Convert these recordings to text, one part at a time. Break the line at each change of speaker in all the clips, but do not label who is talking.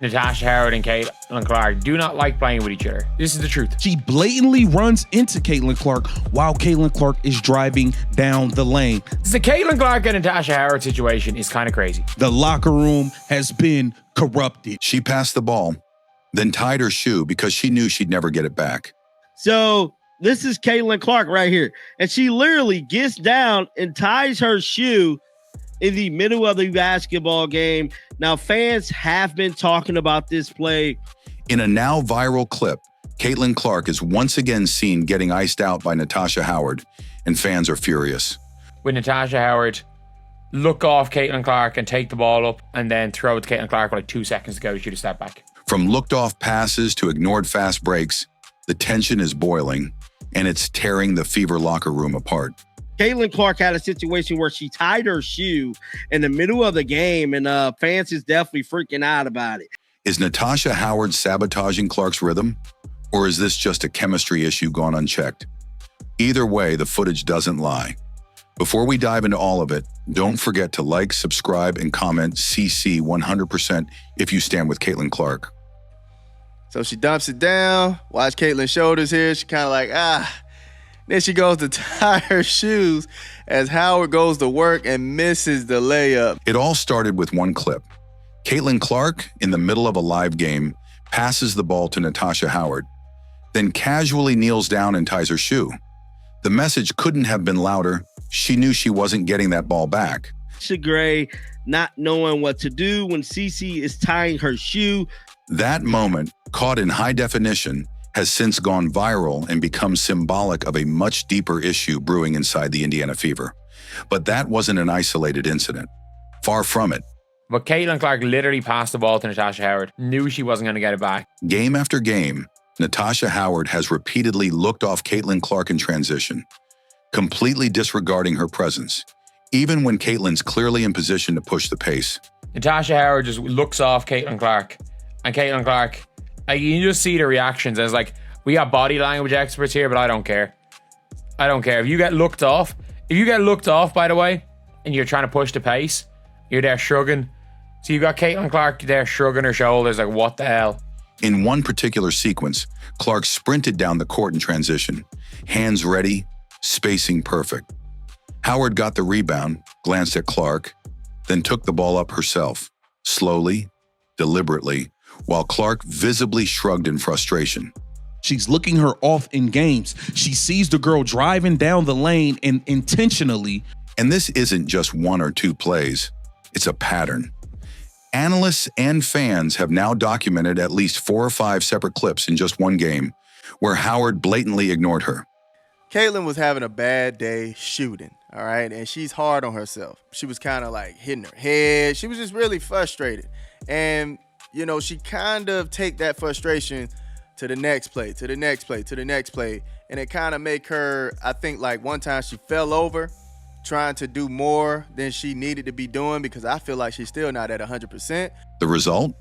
Natasha Howard and Caitlin Clark do not like playing with each other. This is the truth.
She blatantly runs into Caitlin Clark while Caitlin Clark is driving down the lane.
The Caitlin Clark and Natasha Howard situation is kind of crazy.
The locker room has been corrupted.
She passed the ball, then tied her shoe because she knew she'd never get it back.
So this is Caitlin Clark right here. And she literally gets down and ties her shoe in the middle of the basketball game. Now, fans have been talking about this play.
In a now viral clip, Caitlin Clark is once again seen getting iced out by Natasha Howard, and fans are furious.
With Natasha Howard look off Caitlin Clark and take the ball up and then throw it to Caitlin Clark with like 2 seconds to go to shoot a step back.
From looked-off passes to ignored fast breaks, the tension is boiling, and it's tearing the Fever locker room apart.
Caitlin Clark had a situation where she tied her shoe in the middle of the game, and fans is definitely freaking out about it.
Is Natasha Howard sabotaging Clark's rhythm, or is this just a chemistry issue gone unchecked? Either way, the footage doesn't lie. Before we dive into all of it, don't forget to like, subscribe, and comment CC 100% if you stand with Caitlin Clark.
So she dumps it down. Watch Caitlin's shoulders here. She kind of like, Then she goes to tie her shoes as Howard goes to work and misses the layup.
It all started with one clip. Caitlin Clark, in the middle of a live game, passes the ball to Natasha Howard, then casually kneels down and ties her shoe. The message couldn't have been louder. She knew she wasn't getting that ball back.
Gray not knowing what to do when Cece is tying her shoe.
That moment, caught in high definition, has since gone viral and become symbolic of a much deeper issue brewing inside the Indiana Fever. But that wasn't an isolated incident. Far from it.
But Caitlin Clark literally passed the ball to Natasha Howard, knew she wasn't going to get it back.
Game after game, Natasha Howard has repeatedly looked off Caitlin Clark in transition, completely disregarding her presence, even when Caitlin's clearly in position to push the pace.
Natasha Howard just looks off Caitlin Clark, and Caitlin Clark, you can just see the reactions. And it's like, we got body language experts here, but I don't care. I don't care. If you get looked off, by the way, and you're trying to push the pace, you're there shrugging. So you got Caitlin Clark there shrugging her shoulders like, what the hell?
In one particular sequence, Clark sprinted down the court in transition, hands ready, spacing perfect. Howard got the rebound, glanced at Clark, then took the ball up herself, slowly, deliberately, while Clark visibly shrugged in frustration.
She's looking her off in games. She sees the girl driving down the lane and intentionally.
And this isn't just one or two plays. It's a pattern. Analysts and fans have now documented at least 4 or 5 separate clips in just one game where Howard blatantly ignored her.
Caitlin was having a bad day shooting, all right? And she's hard on herself. She was kind of like hitting her head. She was just really frustrated. And, you know, she kind of take that frustration to the next play, to the next play, to the next play. And it kind of make her, I think, like one time she fell over trying to do more than she needed to be doing because I feel like she's still not at 100%.
The result?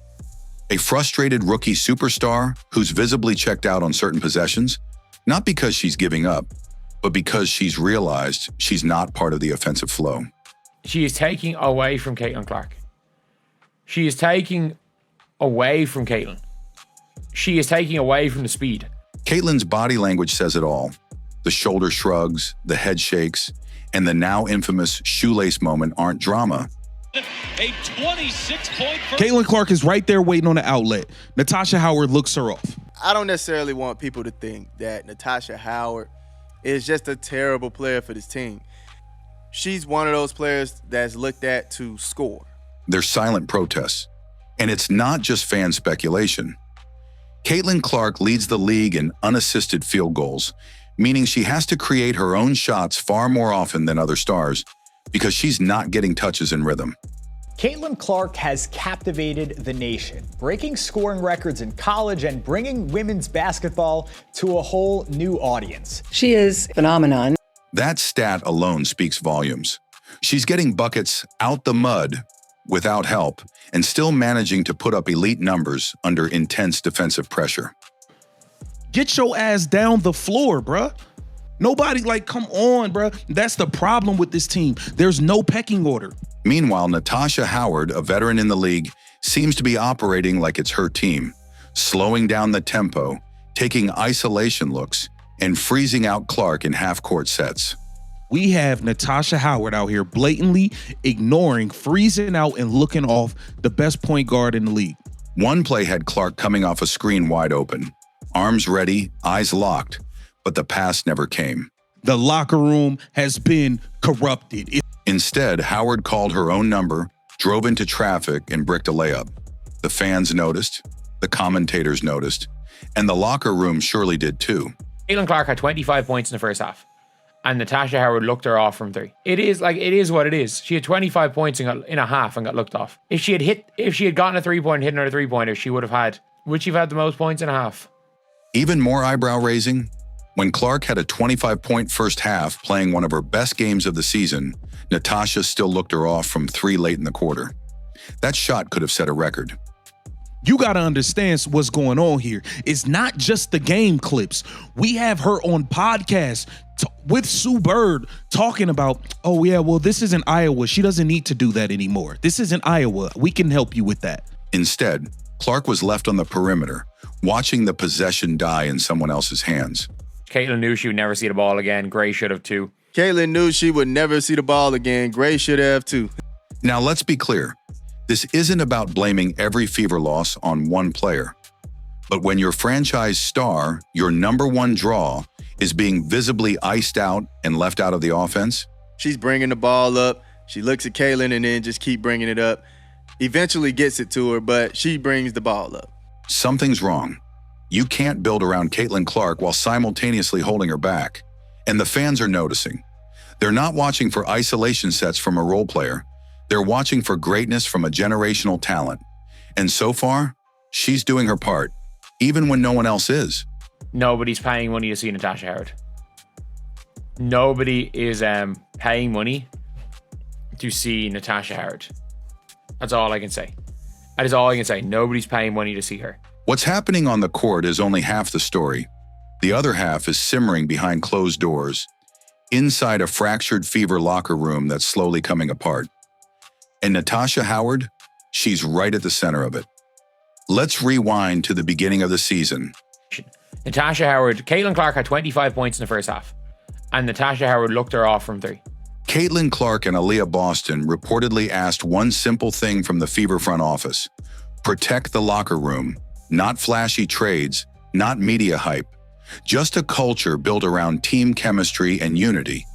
A frustrated rookie superstar who's visibly checked out on certain possessions, not because she's giving up, but because she's realized she's not part of the offensive flow.
She is taking away from Caitlin Clark. She is taking away from Caitlin. She is taking away from the speed.
Caitlin's body language says it all. The shoulder shrugs, the head shakes, and the now infamous shoelace moment aren't drama.
A 26-point.
Caitlin Clark is right there waiting on the outlet. Natasha Howard looks her off.
I don't necessarily want people to think that Natasha Howard is just a terrible player for this team. She's one of those players that's looked at to score.
There's silent protests, and it's not just fan speculation. Caitlin Clark leads the league in unassisted field goals, meaning she has to create her own shots far more often than other stars because she's not getting touches in rhythm.
Caitlin Clark has captivated the nation, breaking scoring records in college and bringing women's basketball to a whole new audience.
She is a phenomenon.
That stat alone speaks volumes. She's getting buckets out the mud without help and still managing to put up elite numbers under intense defensive pressure.
Get your ass down the floor, bruh. Nobody, come on, bruh. That's the problem with this team. There's no pecking order.
Meanwhile, Natasha Howard, a veteran in the league, seems to be operating like it's her team, slowing down the tempo, taking isolation looks, and freezing out Clark in half-court sets.
We have Natasha Howard out here blatantly ignoring, freezing out, and looking off the best point guard in the league.
One play had Clark coming off a screen wide open, arms ready, eyes locked, but the pass never came.
The locker room has been corrupted.
Instead, Howard called her own number, drove into traffic, and bricked a layup. The fans noticed, the commentators noticed, and the locker room surely did too.
Caitlin Clark had 25 points in the first half, and Natasha Howard looked her off from three. It is what it is. She had 25 points in a half and got looked off. If she had gotten a 3-point and hit another 3-pointer, would she have had the most points in a half?
Even more eyebrow raising, when Clark had a 25-point first half playing one of her best games of the season, Natasha still looked her off from three late in the quarter. That shot could have set a record.
You got to understand what's going on here. It's not just the game clips. We have her on podcasts with Sue Bird talking about, oh yeah, well, this isn't Iowa. She doesn't need to do that anymore. This isn't Iowa. We can help you with that.
Instead, Clark was left on the perimeter, watching the possession die in someone else's hands.
Caitlin knew she would never see the ball again. Gray should have too.
Caitlin knew she would never see the ball again. Gray should have too.
Now, let's be clear. This isn't about blaming every Fever loss on one player. But when your franchise star, your number one draw, is being visibly iced out and left out of the offense,
she's bringing the ball up. She looks at Caitlin and then just keep bringing it up. Eventually gets it to her, but she brings the ball up.
something's wrong. You can't build around Caitlin Clark while simultaneously holding her back. And the fans are noticing. They're not watching for isolation sets from a role player. They're watching for greatness from a generational talent. And so far, she's doing her part, even when no one else is.
Nobody's paying money to see Natasha Howard. Nobody is paying money to see Natasha Howard. That's all I can say. That is all I can say. Nobody's paying money to see her.
What's happening on the court is only half the story. The other half is simmering behind closed doors, inside a fractured Fever locker room that's slowly coming apart. And Natasha Howard, she's right at the center of it. Let's rewind to the beginning of the season.
Natasha Howard, Caitlin Clark had 25 points in the first half, and Natasha Howard looked her off from three.
Caitlin Clark and Aaliyah Boston reportedly asked one simple thing from the Fever front office: protect the locker room, not flashy trades, not media hype, just a culture built around team chemistry and unity.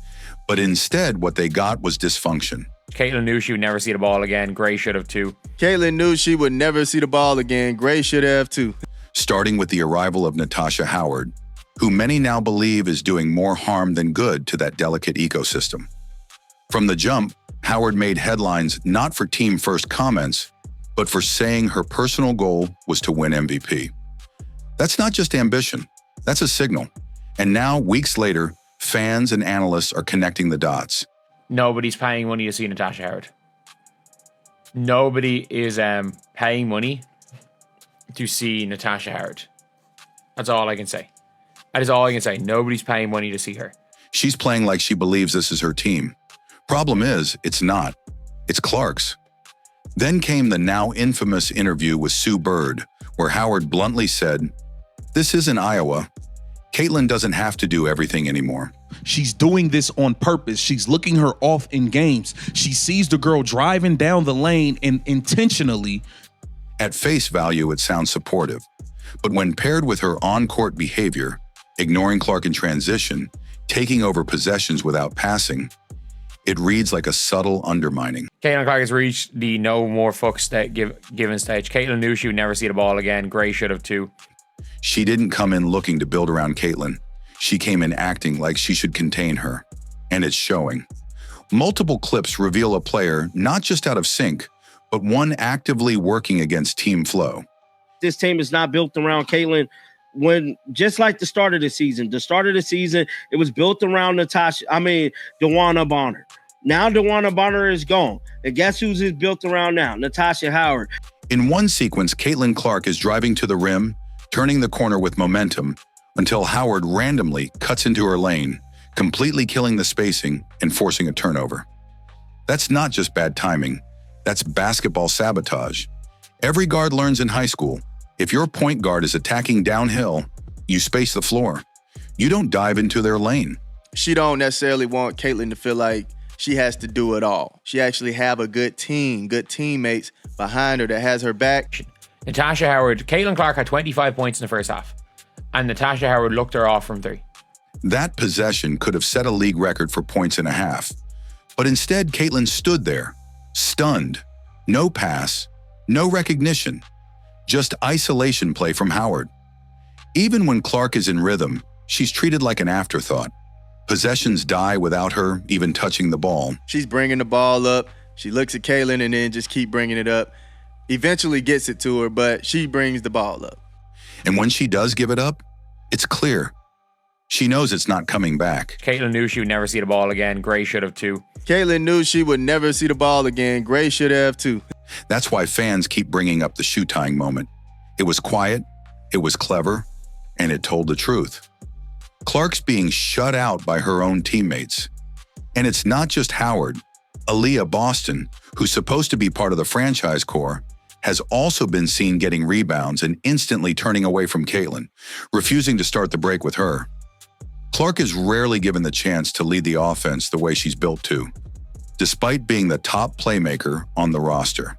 But instead, what they got was dysfunction.
Caitlin knew she would never see the ball again. Gray should have too.
Caitlin knew she would never see the ball again. Gray should have too.
Starting with the arrival of Natasha Howard, who many now believe is doing more harm than good to that delicate ecosystem. From the jump, Howard made headlines not for team-first comments, but for saying her personal goal was to win MVP. That's not just ambition, that's a signal. And now, weeks later, fans and analysts are connecting the dots.
Nobody's paying money to see Natasha Howard. Nobody is paying money to see Natasha Howard. That's all I can say. That is all I can say. Nobody's paying money to see her.
She's playing like she believes this is her team. Problem is, it's not. It's Clark's. Then came the now infamous interview with Sue Bird, where Howard bluntly said, "This isn't Iowa. Caitlin doesn't have to do everything anymore."
She's doing this on purpose. She's looking her off in games. She sees the girl driving down the lane and intentionally.
At face value, it sounds supportive. But when paired with her on-court behavior, ignoring Clark in transition, taking over possessions without passing, it reads like a subtle undermining.
Caitlin Clark has reached the no more fucks given stage. Caitlin knew she would never see the ball again. Gray should have too.
She didn't come in looking to build around Caitlin. She came in acting like she should contain her. And it's showing. Multiple clips reveal a player not just out of sync, but one actively working against team flow.
This team is not built around Caitlin. When just like the start of the season, it was built around DeWanna Bonner. Now DeWanna Bonner is gone. And guess who's is built around now? Natasha Howard.
In one sequence, Caitlin Clark is driving to the rim, turning the corner with momentum, until Howard randomly cuts into her lane, completely killing the spacing and forcing a turnover. That's not just bad timing. That's basketball sabotage. Every guard learns in high school. If your point guard is attacking downhill, you space the floor. You don't dive into their lane.
She don't necessarily want Caitlin to feel like she has to do it all. She actually have a good team, good teammates behind her that has her back.
Natasha Howard, Caitlin Clark had 25 points in the first half, and Natasha Howard looked her off from 3.
That possession could have set a league record for points and a half. But instead, Caitlin stood there, stunned. No pass, no recognition, just isolation play from Howard. Even when Clark is in rhythm, she's treated like an afterthought. Possessions die without her even touching the ball.
She's bringing the ball up. She looks at Caitlin and then just keep bringing it up. Eventually gets it to her, but she brings the ball up.
And when she does give it up, it's clear. She knows it's not coming back.
Caitlin knew she would never see the ball again. Gray should have too.
Caitlin knew she would never see the ball again. Gray should have too.
That's why fans keep bringing up the shoe tying moment. It was quiet, it was clever, and it told the truth. Clark's being shut out by her own teammates. And it's not just Howard. Aaliyah Boston, who's supposed to be part of the franchise core, has also been seen getting rebounds and instantly turning away from Caitlin, refusing to start the break with her. Clark is rarely given the chance to lead the offense the way she's built to, despite being the top playmaker on the roster.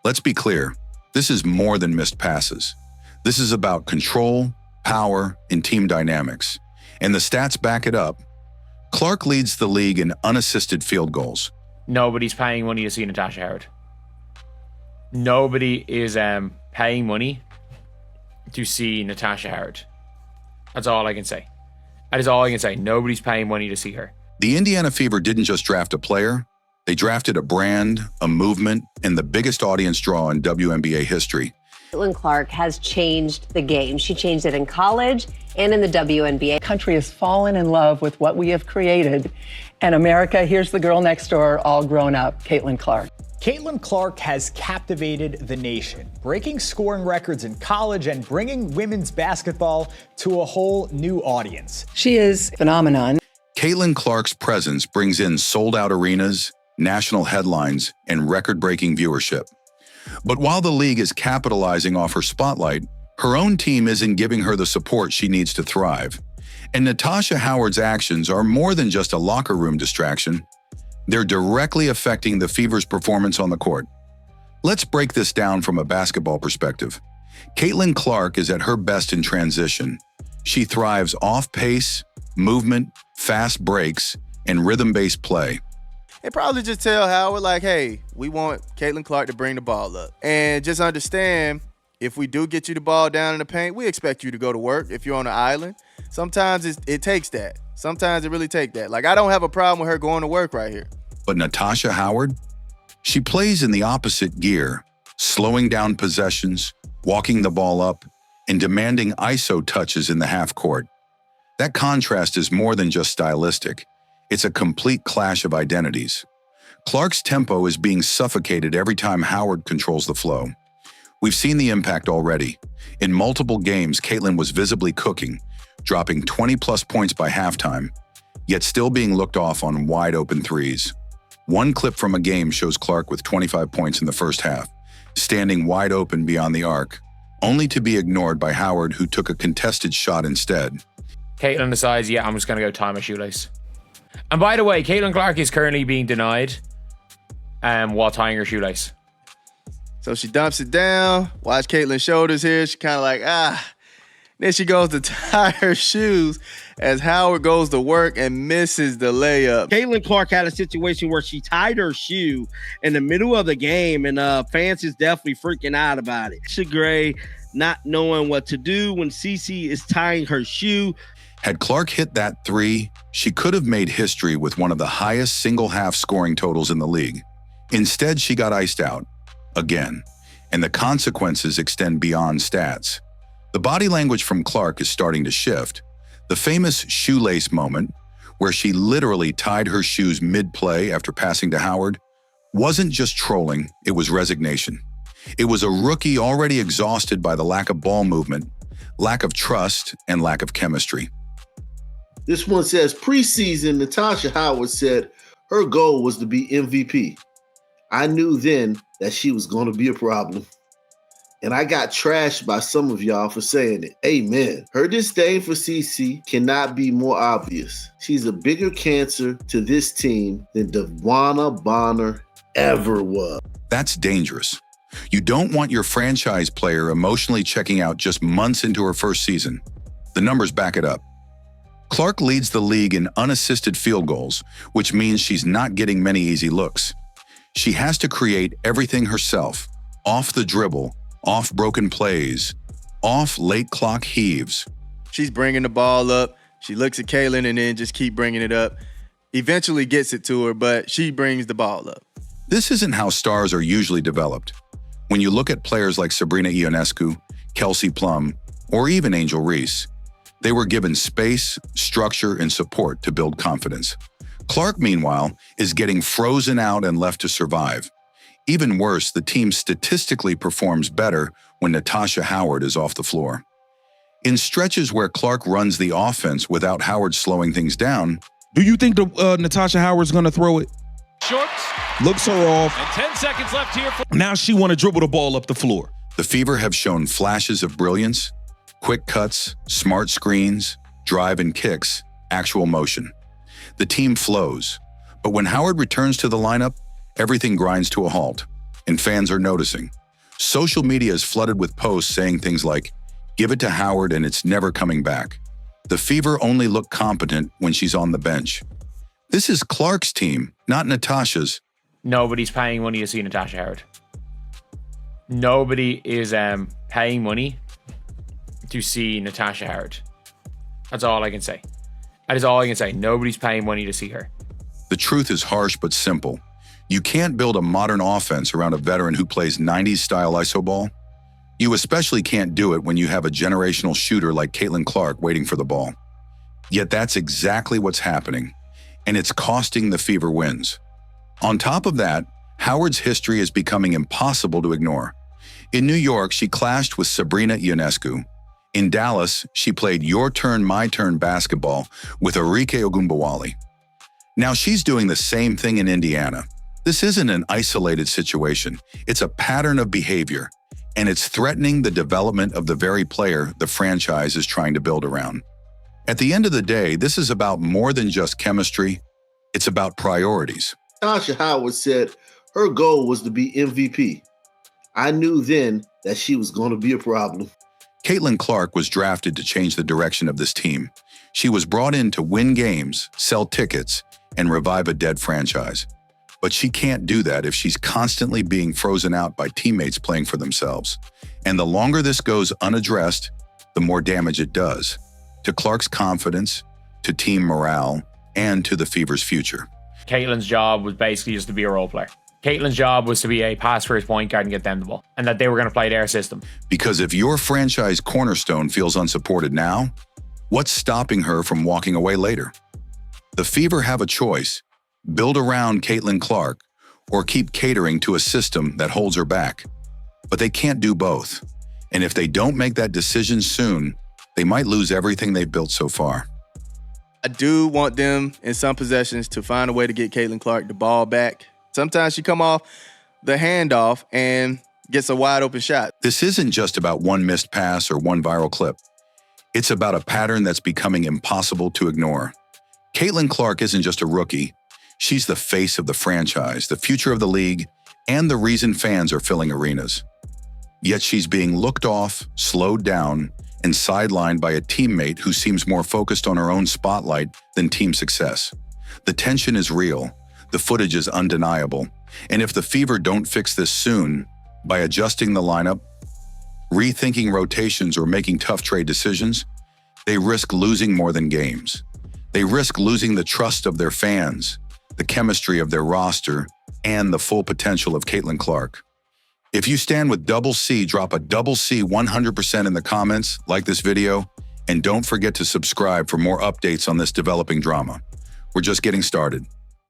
Let's be clear, this is more than missed passes. This is about control, power, and team dynamics. And the stats back it up. Clark leads the league in unassisted field goals.
Nobody's paying money to see Natasha Howard. Nobody is paying money to see Natasha Howard. That's all I can say. That is all I can say. Nobody's paying money to see her.
The Indiana Fever didn't just draft a player. They drafted a brand, a movement, and the biggest audience draw in WNBA history.
Caitlin Clark has changed the game. She changed it in college and in the WNBA.
The country has fallen in love with what we have created. And America, here's the girl next door, all grown up, Caitlin Clark.
Caitlin Clark has captivated the nation, breaking scoring records in college and bringing women's basketball to a whole new audience.
She is a phenomenon.
Caitlin Clark's presence brings in sold-out arenas, national headlines, and record-breaking viewership. But while the league is capitalizing off her spotlight, her own team isn't giving her the support she needs to thrive. And Natasha Howard's actions are more than just a locker room distraction. They're directly affecting the Fever's performance on the court. Let's break this down from a basketball perspective. Caitlin Clark is at her best in transition. She thrives off pace, movement, fast breaks, and rhythm-based play.
And probably just tell Howard, like, hey, we want Caitlin Clark to bring the ball up. And just understand, if we do get you the ball down in the paint, we expect you to go to work if you're on the island. Sometimes it takes that. Sometimes it really takes that. Like, I don't have a problem with her going to work right here.
But Natasha Howard? She plays in the opposite gear, slowing down possessions, walking the ball up, and demanding ISO touches in the half court. That contrast is more than just stylistic. It's a complete clash of identities. Clark's tempo is being suffocated every time Howard controls the flow. We've seen the impact already. In multiple games, Caitlin was visibly cooking, dropping 20-plus points by halftime, yet still being looked off on wide-open threes. One clip from a game shows Clark with 25 points in the first half, standing wide open beyond the arc, only to be ignored by Howard, who took a contested shot instead.
Caitlin decides, yeah, I'm just going to go tie my shoelace. And by the way, Caitlin Clark is currently being denied while tying her shoelace.
So she dumps it down. Watch Caitlin's shoulders here. She kind of like, Then she goes to tie her shoes as Howard goes to work and misses the layup.
Caitlin Clark had a situation where she tied her shoe in the middle of the game, and fans is definitely freaking out about it. Gray not knowing what to do when Cece is tying her shoe.
Had Clark hit that three, she could have made history with one of the highest single-half scoring totals in the league. Instead, she got iced out, again, and the consequences extend beyond stats. The body language from Clark is starting to shift. The famous shoelace moment, where she literally tied her shoes mid-play after passing to Howard, wasn't just trolling, it was resignation. It was a rookie already exhausted by the lack of ball movement, lack of trust, and lack of chemistry.
This one says, preseason, Natasha Howard said her goal was to be MVP. I knew then that she was going to be a problem. And I got trashed by some of y'all for saying it. Amen. Her disdain for CeCe cannot be more obvious. She's a bigger cancer to this team than DeWanna Bonner ever was.
That's dangerous. You don't want your franchise player emotionally checking out just months into her first season. The numbers back it up. Clark leads the league in unassisted field goals, which means she's not getting many easy looks. She has to create everything herself, off the dribble, off broken plays, off late clock heaves.
She's bringing the ball up. She looks at Kaylin and then just keep bringing it up. Eventually gets it to her, but she brings the ball up.
This isn't how stars are usually developed. When you look at players like Sabrina Ionescu, Kelsey Plum, or even Angel Reese, they were given space, structure, and support to build confidence. Clark, meanwhile, is getting frozen out and left to survive. Even worse, the team statistically performs better when Natasha Howard is off the floor. In stretches where Clark runs the offense without Howard slowing things down.
Do you think Natasha Howard's going to throw it?
Shorts.
Looks her off.
And 10 seconds left here.
Now she want to dribble the ball up the floor.
The Fever have shown flashes of brilliance, quick cuts, smart screens, drive and kicks, actual motion. The team flows. But when Howard returns to the lineup, everything grinds to a halt, and fans are noticing. Social media is flooded with posts saying things like, "Give it to Howard and it's never coming back." The Fever only look competent when she's on the bench. This is Clark's team, not Natasha's.
Nobody's paying money to see Natasha Howard. Nobody is paying money to see Natasha Howard. That's all I can say. That is all I can say. Nobody's paying money to see her.
The truth is harsh but simple. You can't build a modern offense around a veteran who plays 90s-style iso ball. You especially can't do it when you have a generational shooter like Caitlin Clark waiting for the ball. Yet that's exactly what's happening, and it's costing the Fever wins. On top of that, Howard's history is becoming impossible to ignore. In New York, she clashed with Sabrina Ionescu. In Dallas, she played your turn, my turn basketball with Arike Ogunbowale. Now she's doing the same thing in Indiana. This isn't an isolated situation. It's a pattern of behavior, and it's threatening the development of the very player the franchise is trying to build around. At the end of the day, this is about more than just chemistry. It's about priorities.
Natasha Howard said her goal was to be MVP. I knew then that she was going to be a problem.
Caitlin Clark was drafted to change the direction of this team. She was brought in to win games, sell tickets, and revive a dead franchise. But she can't do that if she's constantly being frozen out by teammates playing for themselves. And the longer this goes unaddressed, the more damage it does to Clark's confidence, to team morale, and to the Fever's future.
Caitlin's job was basically just to be a role player. Caitlin's job was to be a pass-first point guard and get them the ball, and that they were going to play their system.
Because if your franchise cornerstone feels unsupported now, what's stopping her from walking away later? The Fever have a choice: build around Caitlin Clark or keep catering to a system that holds her back. But they can't do both. And if they don't make that decision soon, they might lose everything they've built so far.
I do want them in some possessions to find a way to get Caitlin Clark the ball back. Sometimes she come off the handoff and gets a wide open shot.
This isn't just about one missed pass or one viral clip. It's about a pattern that's becoming impossible to ignore. Caitlin Clark isn't just a rookie. She's the face of the franchise, the future of the league, and the reason fans are filling arenas. Yet she's being looked off, slowed down, and sidelined by a teammate who seems more focused on her own spotlight than team success. The tension is real. The footage is undeniable. And if the Fever don't fix this soon, by adjusting the lineup, rethinking rotations, or making tough trade decisions, they risk losing more than games. They risk losing the trust of their fans, the chemistry of their roster, and the full potential of Caitlin Clark. If you stand with Double C, drop a Double C 100% in the comments, like this video, and don't forget to subscribe for more updates on this developing drama. We're just getting started.